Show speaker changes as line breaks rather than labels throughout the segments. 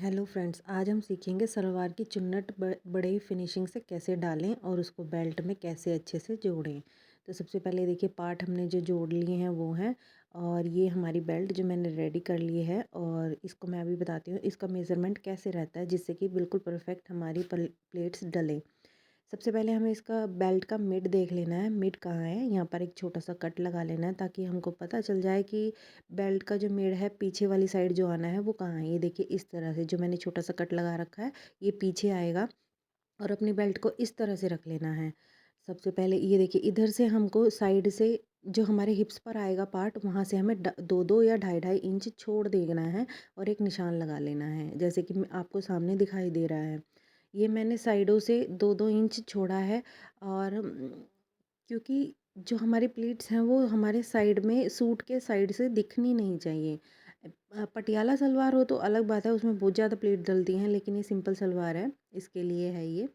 Hello friends, आज हम सीखेंगे सलवार की चुन्नट बड़े फिनिशिंग से कैसे डालें और उसको बेल्ट में कैसे अच्छे से जोड़ें। तो सबसे पहले देखिए, पार्ट हमने जो जोड़ लिए हैं वो हैं, और ये हमारी बेल्ट जो मैंने रेडी कर ली है। और इसको मैं अभी बताती हूँ इसका मेज़रमेंट कैसे रहता है जिससे कि बिल्कुल परफेक्ट हमारी प्लेट्स डलें। सबसे पहले हमें इसका बेल्ट का मिड देख लेना है, मिड कहाँ है। यहाँ पर एक छोटा सा कट लगा लेना है ताकि हमको पता चल जाए कि बेल्ट का जो मिड है पीछे वाली साइड जो आना है वो कहाँ है। ये देखिए, इस तरह से जो मैंने छोटा सा कट लगा रखा है ये पीछे आएगा, और अपनी बेल्ट को इस तरह से रख लेना है। सबसे पहले ये देखिए, इधर से हमको साइड से जो हमारे हिप्स पर आएगा पार्ट, वहाँ से हमें दो दो या ढाई ढाई इंच छोड़ देना है और एक निशान लगा लेना है, जैसे कि आपको सामने दिखाई दे रहा है। ये मैंने साइडों से दो दो इंच छोड़ा है। और क्योंकि जो हमारी प्लीट्स हैं वो हमारे साइड में सूट के साइड से दिखनी नहीं चाहिए। पटियाला सलवार हो तो अलग बात है, उसमें बहुत ज़्यादा प्लीट डलती हैं, लेकिन ये सिंपल सलवार है, इसके लिए है ये।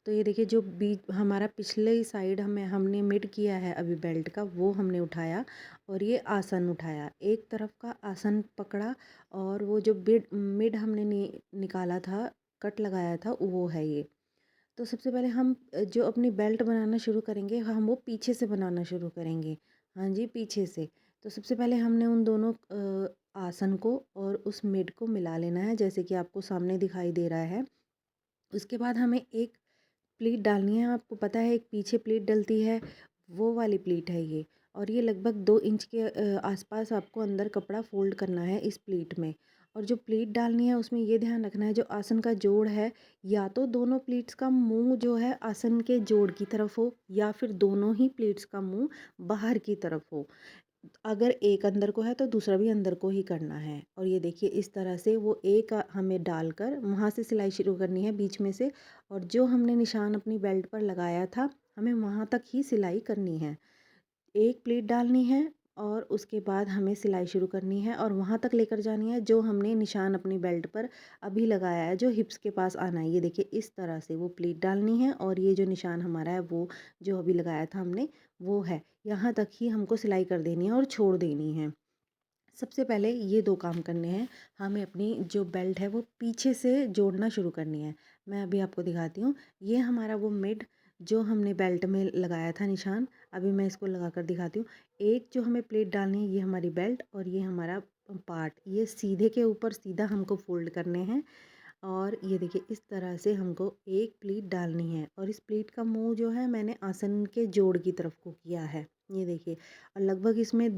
तो ये देखिए, जो बीच हमारा पिछले साइड हमने मिड किया है अभी बेल्ट का, वो हमने उठाया और ये आसन उठाया, एक तरफ का आसन पकड़ा, और वो जो मिड हमने निकाला था, कट लगाया था, वो है ये। तो सबसे पहले हम जो अपनी बेल्ट बनाना शुरू करेंगे, हम वो पीछे से बनाना शुरू करेंगे। हाँ जी, पीछे से। तो सबसे पहले हमने उन दोनों आसन को और उस मिड को मिला लेना है, जैसे कि आपको सामने दिखाई दे रहा है। उसके बाद हमें एक प्लीट डालनी है। आपको पता है एक पीछे प्लीट डलती है, वो वाली प्लीट है ये। और ये लगभग 2 इंच के आसपास आपको अंदर कपड़ा फोल्ड करना है इस प्लीट में। और जो प्लीट डालनी है उसमें ये ध्यान रखना है, जो आसन का जोड़ है, या तो दोनों प्लीट्स का मुंह जो है आसन के जोड़ की तरफ हो, या फिर दोनों ही प्लीट्स का मुंह बाहर की तरफ हो। अगर एक अंदर को है तो दूसरा भी अंदर को ही करना है। और ये देखिए, इस तरह से वो एक हमें डालकर वहाँ से सिलाई शुरू करनी है बीच में से, और जो हमने निशान अपनी बेल्ट पर लगाया था हमें वहाँ तक ही सिलाई करनी है। एक प्लीट डालनी है और उसके बाद हमें सिलाई शुरू करनी है और वहाँ तक लेकर जानी है जो हमने निशान अपनी बेल्ट पर अभी लगाया है, जो हिप्स के पास आना है। ये देखिए, इस तरह से वो प्लीट डालनी है, और ये जो निशान हमारा है वो जो अभी लगाया था हमने, वो है। यहाँ तक ही हमको सिलाई कर देनी है और छोड़ देनी है। सबसे पहले ये 2 काम करने हैं। हमें अपनी जो बेल्ट है वो पीछे से जोड़ना शुरू करनी है। मैं अभी आपको दिखाती हूँ। ये हमारा वो मिड जो हमने बेल्ट में लगाया था निशान, अभी मैं इसको लगा कर दिखाती हूँ। एक जो हमें प्लेट डालनी है, ये हमारी बेल्ट, और ये हमारा पार्ट, ये सीधे के ऊपर सीधा हमको फ़ोल्ड करने हैं। और ये देखिए, इस तरह से हमको एक प्लीट डालनी है, और इस प्लीट का मुँह जो है मैंने आसन के जोड़ की तरफ को किया है। ये देखिए, और लगभग इसमें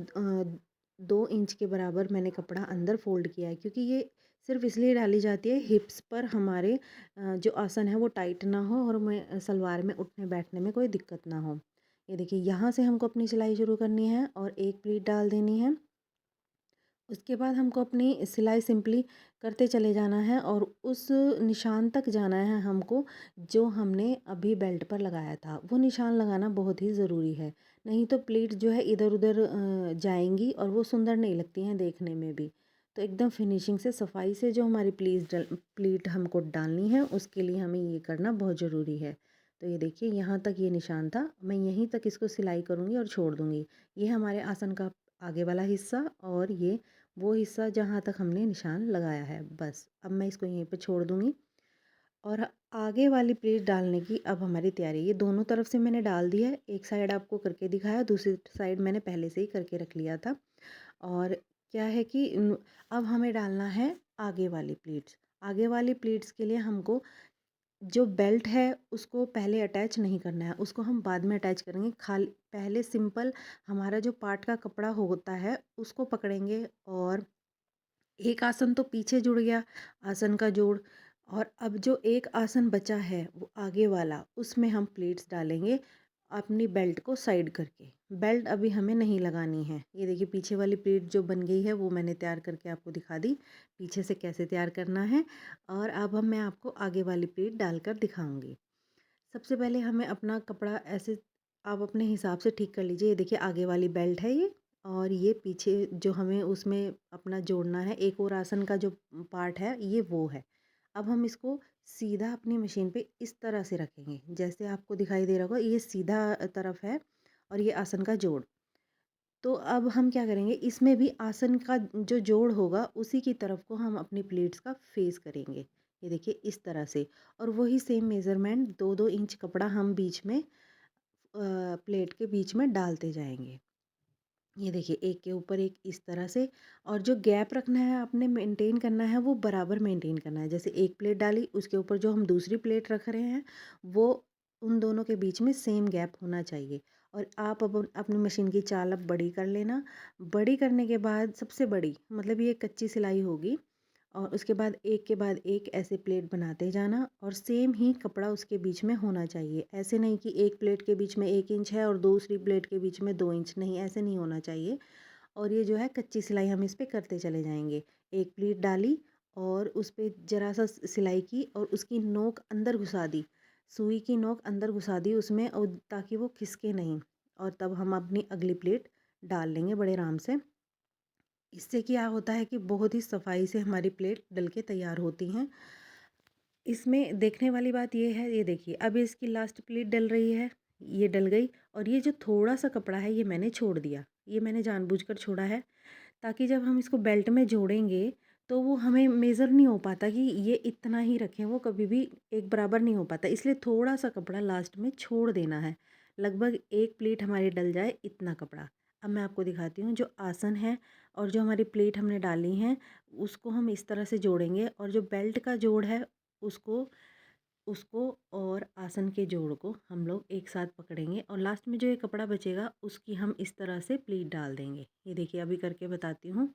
2 इंच के बराबर मैंने कपड़ा अंदर फ़ोल्ड किया है, क्योंकि ये सिर्फ़ इसलिए डाली जाती है हिप्स पर हमारे जो आसन है वो टाइट ना हो, और मैं सलवार में उठने बैठने में कोई दिक्कत ना हो। ये देखिए, यहाँ से हमको अपनी सिलाई शुरू करनी है और एक प्लीट डाल देनी है। उसके बाद हमको अपनी सिलाई सिंपली करते चले जाना है, और उस निशान तक जाना है हमको जो हमने अभी बेल्ट पर लगाया था। वो निशान लगाना बहुत ही ज़रूरी है, नहीं तो प्लीट जो है इधर उधर जाएंगी और वो सुंदर नहीं लगती हैं देखने में भी। तो एकदम फिनिशिंग से, सफाई से जो हमारी प्लीट हमको डालनी है, उसके लिए हमें ये करना बहुत ज़रूरी है। तो ये देखिए, यहाँ तक ये निशान था, मैं यहीं तक इसको सिलाई करूँगी और छोड़ दूँगी। ये हमारे आसन का आगे वाला हिस्सा, और ये वो हिस्सा जहाँ तक हमने निशान लगाया है। बस अब मैं इसको यहीं पे छोड़ दूँगी, और आगे वाली प्लेट डालने की अब हमारी तैयारी। ये दोनों तरफ से मैंने डाल दिया है, एक साइड आपको करके दिखाया, दूसरी साइड मैंने पहले से ही करके रख लिया था। और क्या है कि अब हमें डालना है आगे वाली प्लीट्स। आगे वाली प्लीट्स के लिए हमको जो बेल्ट है उसको पहले अटैच नहीं करना है, उसको हम बाद में अटैच करेंगे। खाली पहले सिंपल हमारा जो पार्ट का कपड़ा होता है उसको पकड़ेंगे, और एक आसन तो पीछे जुड़ गया, आसन का जोड़। और अब जो एक आसन बचा है वो आगे वाला, उसमें हम प्लेट्स डालेंगे अपनी बेल्ट को साइड करके। बेल्ट अभी हमें नहीं लगानी है। ये देखिए, पीछे वाली प्लेट जो बन गई है वो मैंने तैयार करके आपको दिखा दी, पीछे से कैसे तैयार करना है। और अब मैं आपको आगे वाली प्लेट डालकर दिखाऊंगी। सबसे पहले हमें अपना कपड़ा ऐसे आप अपने हिसाब से ठीक कर लीजिए। ये देखिए, आगे वाली बेल्ट है ये, और ये पीछे जो हमें उसमें अपना जोड़ना है एक और आसन का जो पार्ट है ये वो है। अब हम इसको सीधा अपनी मशीन पे इस तरह से रखेंगे, जैसे आपको दिखाई दे रहा होगा, ये सीधा तरफ है और ये आसन का जोड़। तो अब हम क्या करेंगे, इसमें भी आसन का जो जोड़ होगा उसी की तरफ को हम अपनी प्लेट्स का फेस करेंगे। ये देखिए इस तरह से, और वही सेम मेज़रमेंट 2-2 इंच कपड़ा हम बीच में प्लेट के बीच में डालते जाएंगे। ये देखिए एक के ऊपर एक इस तरह से, और जो गैप रखना है आपने मेंटेन करना है वो बराबर मेंटेन करना है। जैसे एक प्लेट डाली उसके ऊपर जो हम दूसरी प्लेट रख रहे हैं वो उन दोनों के बीच में सेम गैप होना चाहिए। और आप अब अपनी मशीन की चाल अब बड़ी कर लेना। बड़ी करने के बाद सबसे बड़ी मतलब ये कच्ची सिलाई होगी, और उसके बाद एक ऐसे प्लेट बनाते जाना, और सेम ही कपड़ा उसके बीच में होना चाहिए। ऐसे नहीं कि एक प्लेट के बीच में 1 इंच है और दूसरी प्लेट के बीच में 2 इंच, नहीं ऐसे नहीं होना चाहिए। और ये जो है कच्ची सिलाई हम इस पे करते चले जाएंगे। एक प्लेट डाली और उस पे ज़रा सा सिलाई की और उसकी नोक अंदर घुसा दी, सुई की नोक अंदर घुसा दी उसमें, और ताकि वो खिसके नहीं। और तब हम अपनी अगली प्लेट डाल लेंगे बड़े आराम से। इससे क्या होता है कि बहुत ही सफाई से हमारी प्लेट डल के तैयार होती हैं। इसमें देखने वाली बात ये है, ये देखिए अब इसकी लास्ट प्लेट डल रही है, ये डल गई, और ये जो थोड़ा सा कपड़ा है ये मैंने छोड़ दिया, ये मैंने जानबूझकर छोड़ा है, ताकि जब हम इसको बेल्ट में जोड़ेंगे तो वो हमें मेज़र नहीं हो पाता कि ये इतना ही रखें, वो कभी भी एक बराबर नहीं हो पाता, इसलिए थोड़ा सा कपड़ा लास्ट में छोड़ देना है। लगभग एक प्लेट हमारी डल जाए इतना कपड़ा। अब मैं आपको दिखाती हूँ जो आसन है और जो हमारी प्लेट हमने डाली हैं उसको हम इस तरह से जोड़ेंगे, और जो बेल्ट का जोड़ है उसको उसको और आसन के जोड़ को हम लोग एक साथ पकड़ेंगे, और लास्ट में जो ये कपड़ा बचेगा उसकी हम इस तरह से प्लीट डाल देंगे। ये देखिए अभी करके बताती हूँ।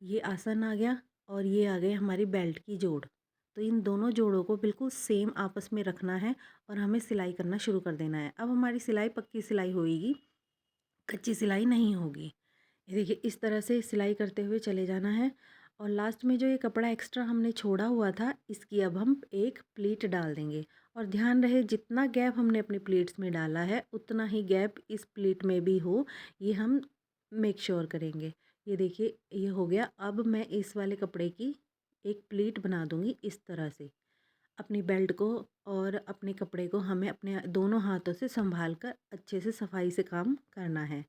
ये आसन आ गया और ये आ गए हमारी बेल्ट की जोड़। तो इन दोनों जोड़ों को बिल्कुल सेम आपस में रखना है और हमें सिलाई करना शुरू कर देना है। अब हमारी सिलाई पक्की सिलाई होएगी, कच्ची सिलाई नहीं होगी। ये देखिए इस तरह से सिलाई करते हुए चले जाना है, और लास्ट में जो ये कपड़ा एक्स्ट्रा हमने छोड़ा हुआ था इसकी अब हम एक प्लीट डाल देंगे। और ध्यान रहे जितना गैप हमने अपनी प्लीट्स में डाला है उतना ही गैप इस प्लीट में भी हो, ये हम मेक श्योर करेंगे। ये देखिए ये हो गया। अब मैं इस वाले कपड़े की एक प्लीट बना दूंगी इस तरह से। अपनी बेल्ट को और अपने कपड़े को हमें अपने दोनों हाथों से संभाल कर अच्छे से सफाई से काम करना है।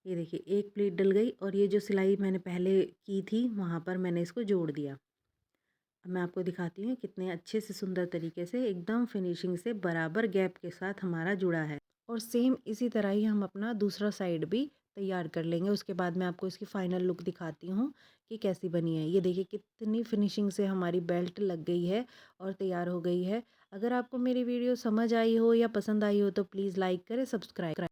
ये देखिए एक प्लेट डल गई, और ये जो सिलाई मैंने पहले की थी वहाँ पर मैंने इसको जोड़ दिया। अब मैं आपको दिखाती हूँ कितने अच्छे से सुंदर तरीके से एकदम फिनिशिंग से बराबर गैप के साथ हमारा जुड़ा है। और सेम इसी तरह ही हम अपना दूसरा साइड भी तैयार कर लेंगे। उसके बाद मैं आपको इसकी फ़ाइनल लुक दिखाती हूँ कि कैसी बनी है। ये देखिए कितनी फिनिशिंग से हमारी बेल्ट लग गई है और तैयार हो गई है। अगर आपको मेरी वीडियो समझ आई हो या पसंद आई हो तो प्लीज़ लाइक करें, सब्सक्राइब करें।